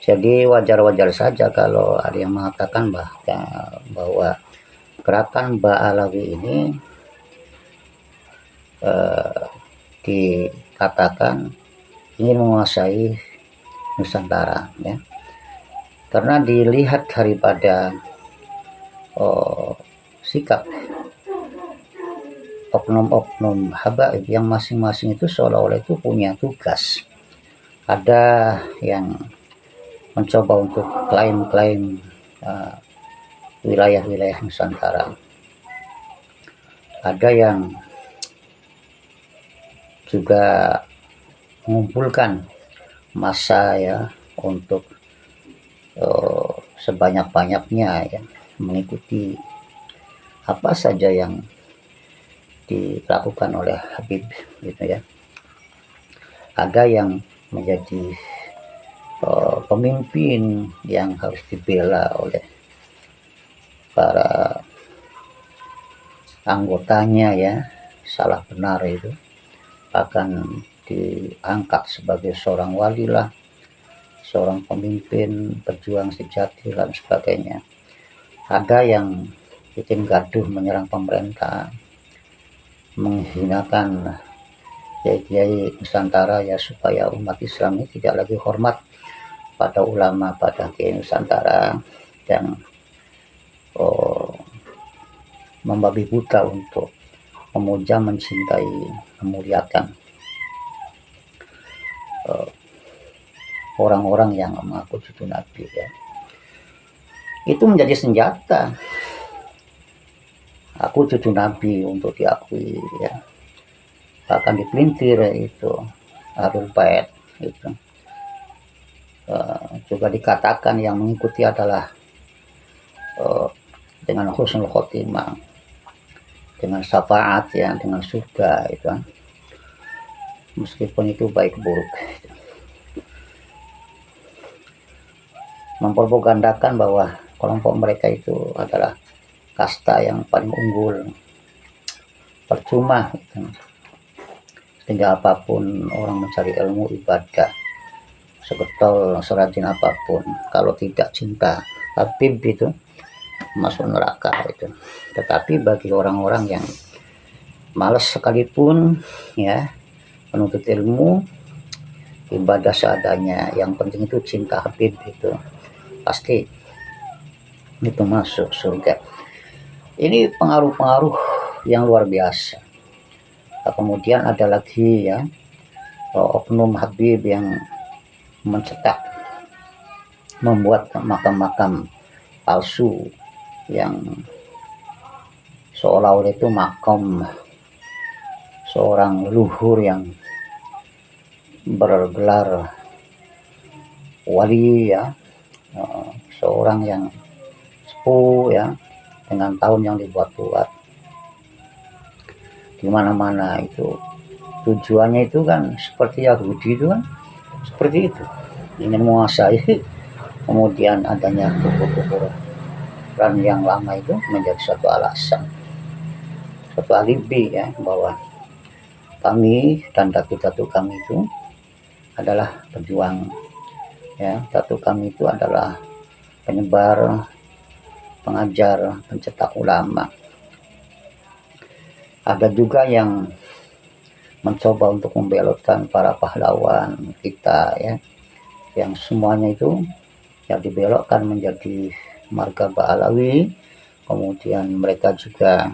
Jadi wajar-wajar saja kalau ada yang mengatakan bahwa gerakan Ba'alawi ini dikatakan ingin menguasai Nusantara, ya. Karena dilihat daripada sikap oknum-oknum habaib yang masing-masing itu seolah-olah itu punya tugas. Ada yang mencoba untuk klaim-klaim wilayah-wilayah Nusantara. Ada yang juga mengumpulkan massa, ya, untuk sebanyak-banyaknya, ya, mengikuti apa saja yang dilakukan oleh Habib, gitu ya. Ada yang menjadi pemimpin yang harus dibela oleh para anggotanya, ya, salah benar itu akan diangkat sebagai seorang wali lah, seorang pemimpin, pejuang sejati dan sebagainya. Ada yang bikin gaduh, menyerang pemerintah, menghinakan kiai-kiai Nusantara, ya, supaya umat Islam ini tidak lagi hormat pada ulama, pada kiai Nusantara, yang membabi buta untuk memuja, mencintai, memuliakan orang-orang yang mengaku cucu Nabi, ya. Itu menjadi senjata. Aku cucu Nabi untuk diakui, ya. Bahkan dipelintir itu Ahlul Bait itu. Juga dikatakan yang mengikuti adalah dengan husnul khotimah, dengan syafaat, ya, dengan surga, itu, meskipun itu baik buruk. Mempropagandakan bahwa kelompok mereka itu adalah kasta yang paling unggul. Percuma, gitu. Sehingga apapun orang mencari ilmu ibadah, segetol serajin apapun, kalau tidak cinta Habib itu masuk neraka itu. Tetapi bagi orang-orang yang malas sekalipun, ya, menuntut ilmu, ibadah seadanya, yang penting itu cinta Habib, itu pasti itu masuk surga. Ini pengaruh-pengaruh yang luar biasa. Kemudian ada lagi, ya, oknum Habib yang mencetak, membuat makam-makam palsu yang seolah-olah itu makam seorang leluhur yang bergelar wali, ya, seorang yang sepuh, ya, dengan tahun yang dibuat-buat. Di mana-mana itu tujuannya itu kan seperti Yahudi itu kan, seperti itu, ingin menguasai. Kemudian adanya kubur-kuburan yang lama itu menjadi suatu alasan, suatu alibi, ya, bahwa kami dan datu-datu kami itu adalah pejuang, ya, datu kami itu adalah penyebar, pengajar, pencetak ulama. Ada juga yang mencoba untuk membelotkan para pahlawan kita, ya, yang semuanya itu yang dibelokkan menjadi marga Ba'alawi. Kemudian mereka juga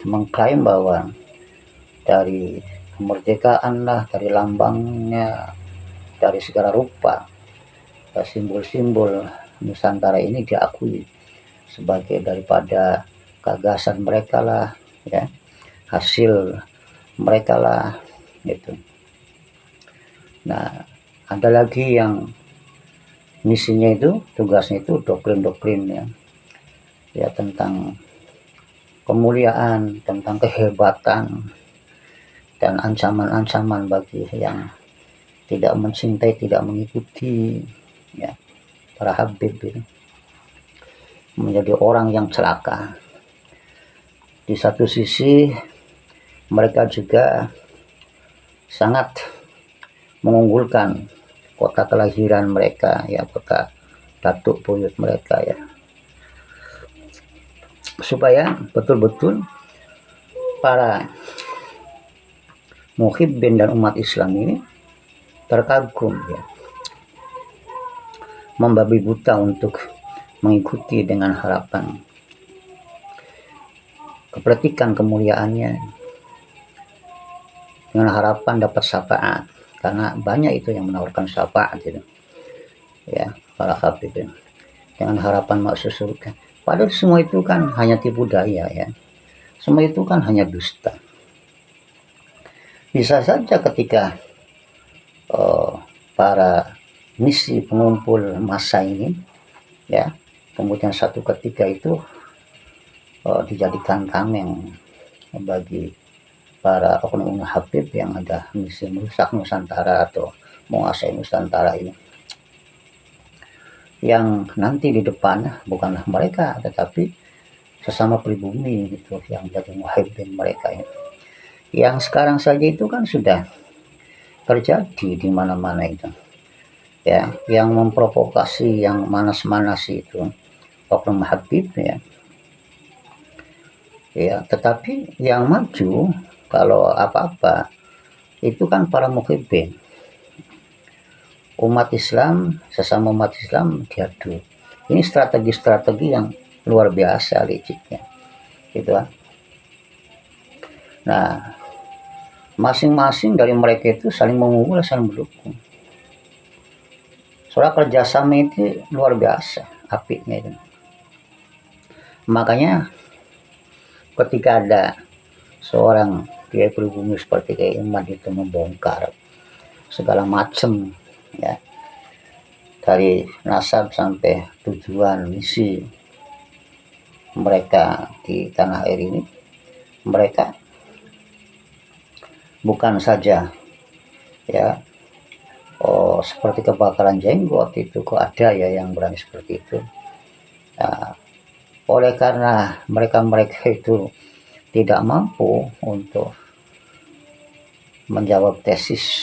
mengklaim bahwa dari kemerdekaan lah, dari lambangnya, dari segala rupa, simbol-simbol Nusantara ini diakui sebagai daripada gagasan mereka lah, ya, hasil mereka lah, gitu. Nah, ada lagi yang misinya itu, tugasnya itu doktrin-doktrin, ya, ya, tentang kemuliaan, tentang kehebatan, dan ancaman-ancaman bagi yang tidak mencintai, tidak mengikuti, ya, para Habib itu, menjadi orang yang celaka. Di satu sisi mereka juga sangat mengunggulkan kota kelahiran mereka ya, kota datuk buyut mereka ya, supaya betul-betul para muhibbin dan umat Islam ini terkagum ya, membabi buta untuk mengikuti dengan harapan kepertikan kemuliaannya, dengan harapan dapat syafaat, karena banyak itu yang menawarkan syafaat gitu ya, para habib ya, dengan harapan masuk surga. Padahal semua itu kan hanya tipu daya ya, semua itu kan hanya dusta. Bisa saja ketika para misi pengumpul massa ini ya, kemudian satu ketika itu dijadikan tameng bagi para oknum habib yang ada misi merusak Nusantara atau menguasai Nusantara ini, yang nanti di depan bukanlah mereka tetapi sesama pribumi itu yang jadi muhibbin mereka ini. Yang sekarang saja itu kan sudah terjadi di mana-mana itu ya, yang memprovokasi, yang manas-manas itu oknum habib ya. Ya, tetapi yang maju kalau apa-apa itu kan para muhibbin. Umat Islam, sesama umat Islam diadu. Ini strategi-strategi yang luar biasa liciknya. Gitu kan. Nah, masing-masing dari mereka itu saling mengunggul, saling mendukung. Soalnya kerjasama itu luar biasa, apiknya itu. Makanya ketika ada seorang kiai pribumi seperti Kiai Imad itu membongkar segala macam ya, dari nasab sampai tujuan misi mereka di tanah air ini, mereka bukan saja ya seperti kebakaran jenggot itu, kok ada ya yang berani seperti itu ya, oleh karena mereka itu tidak mampu untuk menjawab tesis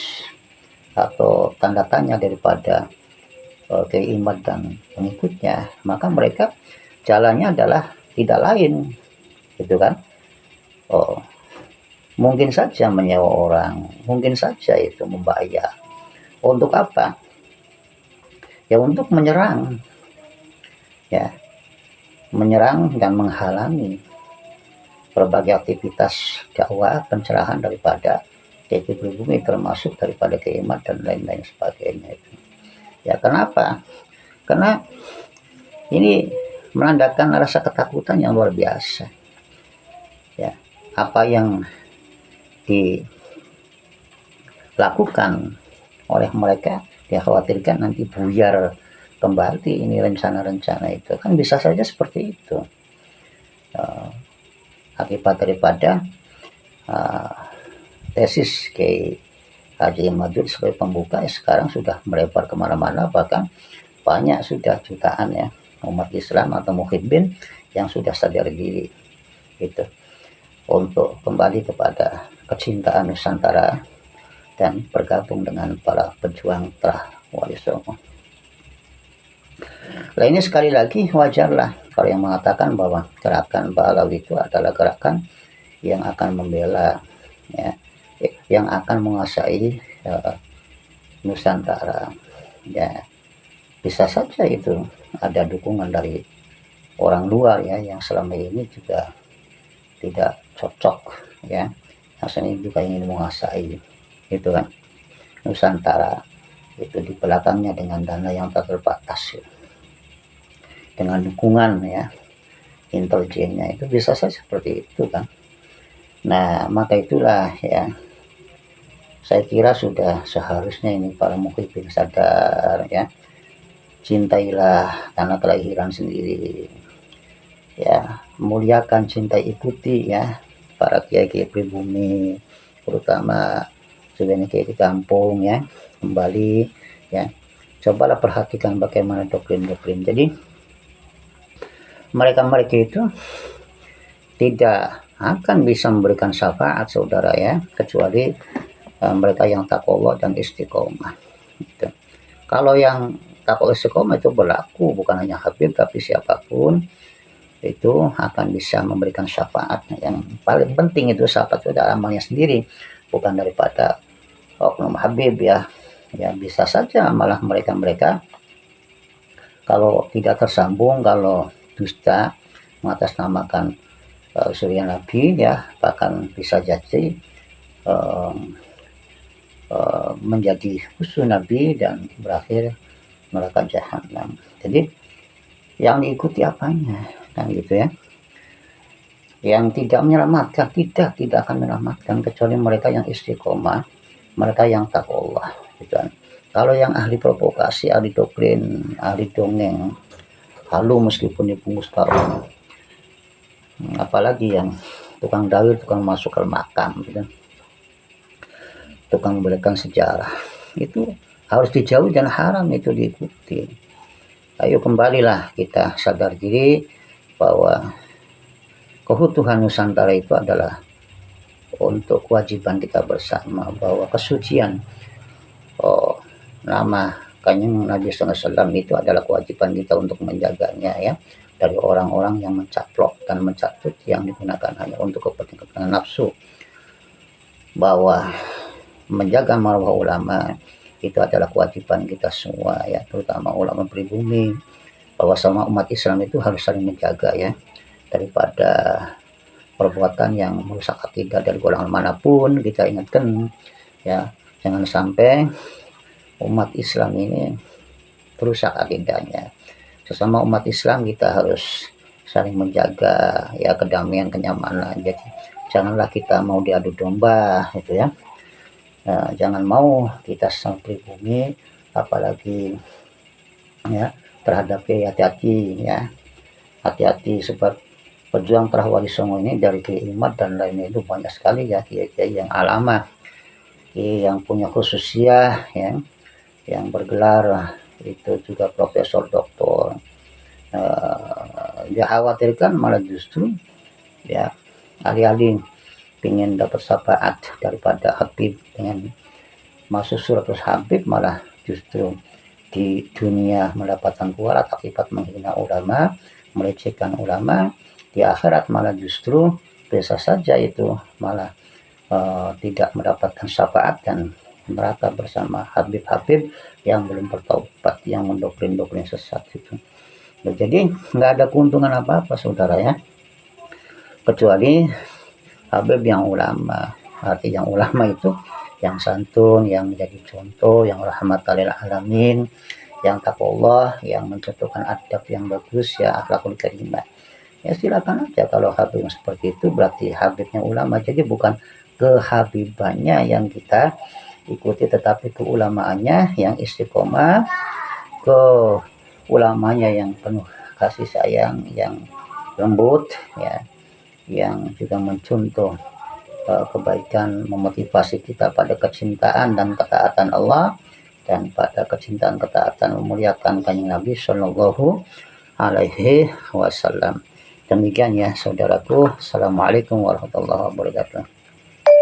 atau tanda tanya daripada Kiai Imad dan pengikutnya, maka mereka jalannya adalah tidak lain gitu kan, mungkin saja menyewa orang, mungkin saja itu membayar. Untuk apa? Ya untuk menyerang ya, menyerang dan menghalangi berbagai aktivitas dakwah pencerahan daripada Kiai pribumi, termasuk daripada Kiai Imad dan lain-lain sebagainya itu. Ya kenapa? Karena ini menandakan rasa ketakutan yang luar biasa. Ya, apa yang dilakukan oleh mereka dikhawatirkan nanti buyar kembali ini rencana-rencana itu, kan bisa saja seperti itu. Akibat daripada tesis Kiai Haji Imad sebagai pembuka sekarang sudah melebar kemana-mana, bahkan banyak sudah jutaan ya umat Islam atau muhibbin yang sudah sadar diri gitu untuk kembali kepada kecintaan Nusantara dan bergabung dengan para pejuang Trah Wali Songo. Nah ini sekali lagi wajarlah kalau yang mengatakan bahwa gerakan Ba'alawi itu adalah gerakan yang akan membela ya, yang akan menguasai Nusantara ya. Bisa saja itu ada dukungan dari orang luar ya, yang selama ini juga tidak cocok ya, yang selama ini juga ingin menguasai itu kan Nusantara itu di belakangnya dengan dana yang tak terbatas ya, dengan dukungan ya intelijennya, itu bisa saja seperti itu kan. Nah maka itulah ya, saya kira sudah seharusnya ini para muhibbin sadar ya, cintailah tanah kelahiran sendiri ya, muliakan, cintai, ikuti ya para kiai-kiai pribumi, terutama sebenarnya kiai di kampung ya, kembali ya, cobalah perhatikan bagaimana doktrin-doktrin. Jadi mereka itu tidak akan bisa memberikan syafaat saudara ya, kecuali mereka yang taqwa dan istiqomah gitu. Kalau yang takwa istiqomah itu berlaku bukan hanya Habib tapi siapapun itu akan bisa memberikan syafaat. Yang paling penting itu syafaat itu adalah amalnya sendiri, bukan daripada oknum Habib ya. Ya bisa saja malah mereka kalau tidak tersambung, kalau dusta mengatasnamakan surya Nabi ya, bahkan bisa jadi menjadi musuh Nabi dan berakhir neraka jahanam. Jadi yang diikuti apanya kan gitu ya. Yang tidak menyelamatkan, tidak akan menyelamatkan kecuali mereka yang istiqomah, mereka yang takwa gitu kan. Kalau yang ahli provokasi, ahli doktrin, ahli dongeng, halu meskipun dibungkus karung, apalagi yang tukang dalil, tukang masuk ke makam gitu, tukang berikan sejarah, itu harus dijauhi dan haram itu diikuti. Ayo kembalilah kita sadar diri bahwa keutuhan Nusantara itu adalah untuk kewajiban kita bersama, bahwa kesucian nama Kanjeng Nabi SAW itu adalah kewajiban kita untuk menjaganya ya, dari orang-orang yang mencaplok dan mencatut yang digunakan hanya untuk kepentingan nafsu. Bahwa menjaga marwah ulama itu adalah kewajiban kita semua ya, terutama ulama pribumi, bahwa sama umat Islam itu harus saling menjaga ya, daripada perbuatan yang merusak akidah dari golongan manapun. Kita ingatkan ya, jangan sampai umat Islam ini terusak akidahnya. Sesama umat Islam kita harus saling menjaga ya kedamaian, kenyamanan. Jadi janganlah kita mau diadu domba gitu ya. Nah, jangan mau kita sang pribumi apalagi ya terhadap hati-hati ya. Hati-hati sebab pejuang Trahwali Songo ini dari Kiai Imad dan lainnya itu banyak sekali ya, kiai-kiai yang alamah, kiai yang punya khususiyah ya, yang bergelar itu juga profesor doktor. Dia khawatirkan malah justru ya alih-alih ingin dapat syafaat daripada Habib dengan masuk suratul Habib, malah justru di dunia mendapatkan kualat akibat menghina ulama, melecehkan ulama. Di akhirat malah justru bisa saja itu malah tidak mendapatkan syafaat dan neraka bersama Habib-Habib yang belum bertaubat, yang mendoktrin-doktrin sesat itu. Nah, jadi nggak ada keuntungan apa-apa saudara ya, kecuali Habib yang ulama. Arti yang ulama itu yang santun, yang menjadi contoh, yang rahmatan lil alamin, yang taqwallah, yang mencontohkan adab yang bagus ya, akhlakul karimah. Ya silakan aja kalau Habib seperti itu, berarti Habibnya ulama. Jadi bukan kehabibannya yang kita ikuti, tetapi keulamaannya yang istiqomah, ke ulamanya yang penuh kasih sayang, yang lembut ya, yang juga mencontoh kebaikan, memotivasi kita pada kecintaan dan ketaatan Allah, dan pada kecintaan ketaatan memuliakan Kanjeng Nabi Shallallahu Alaihi Wasallam. Demikian ya saudaraku. Assalamualaikum warahmatullahi wabarakatuh.